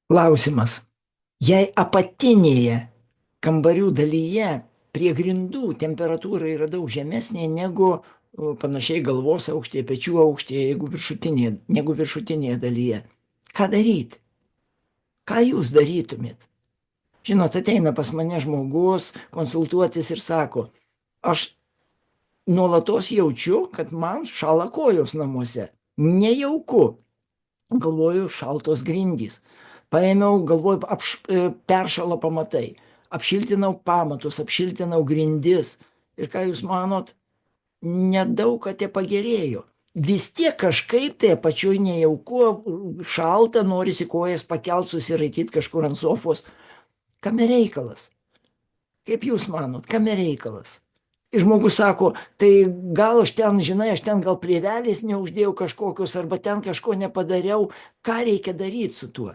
Klausimas. Jei apatinėje kambarių dalyje prie grindų temperatūra yra daug žemesnė negu panašiai galvos aukštyje, pečių aukštyje, negu viršutinėje dalyje, ką daryti? Ką jūs darytumėt? Žinot, ateina pas mane žmogus konsultuotis ir sako, aš nuolatos jaučiu, kad man šąla kojos namuose. Nejauku. Galvoju, šaltos grindys. Paėmiau, galvoju, peršalo pamatai. Apšiltinau pamatus, apšiltinau grindis. Ir ką jūs manot? Nedaug, kad te pagerėjo. Vis tiek kažkaip tai apačioj nejauku, šalta, norisi kojas pakelt, susiraityti kažkur ant sofos. Kame reikalas? Kaip jūs manot, kame reikalas? Ir žmogus sako, tai gal aš ten, žinai, aš ten gal plėvelės neuždėjau kažkokius, arba ten kažko nepadariau, ką reikia daryti su tuo.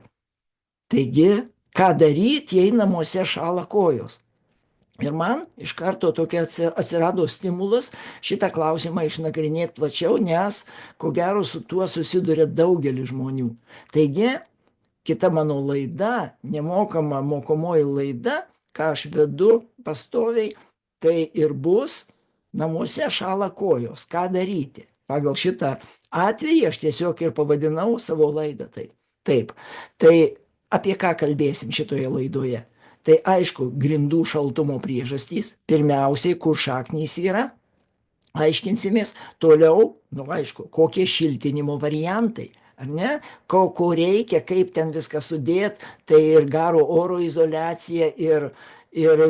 Taigi, ką daryti, jei namuose šąla kojos? Ir man iš karto tokia atsirado stimulas šitą klausimą išnagrinėti plačiau, nes ko gero su tuo susiduria daugelis žmonių. Taigi, kita mano laida, nemokama mokomoji laida, ką aš vedu pastoviai, tai ir bus namuose šąla kojos, ką daryti. Pagal šitą atvejį aš tiesiog ir pavadinau savo laidą taip. Taip, tai apie ką kalbėsim šitoje laidoje? Tai aišku, grindų šaltumo priežastys, pirmiausiai, kur šaknys yra, aiškinsimės, toliau, aišku, kokie šiltinimo variantai, ar ne, ko reikia, kaip ten viską sudėti, tai ir garo oro izoliacija, ir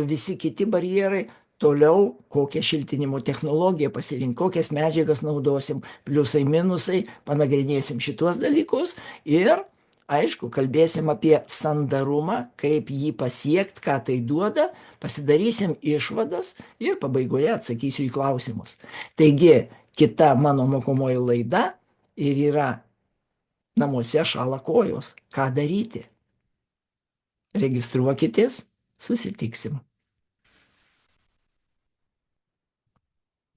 visi kiti barjerai, toliau, kokią šiltinimo technologiją pasirinkti, kokias medžiagas naudosim, pliusai, minusai, panagrinėsim šituos dalykus ir aišku, kalbėsim apie sandarumą, kaip jį pasiekti, ką tai duoda, pasidarysim išvadas ir pabaigoje atsakysiu į klausimus. Taigi, kita mano mokomoji laida ir yra namuose šąla kojos. Ką daryti? Registruokitės, susitiksim.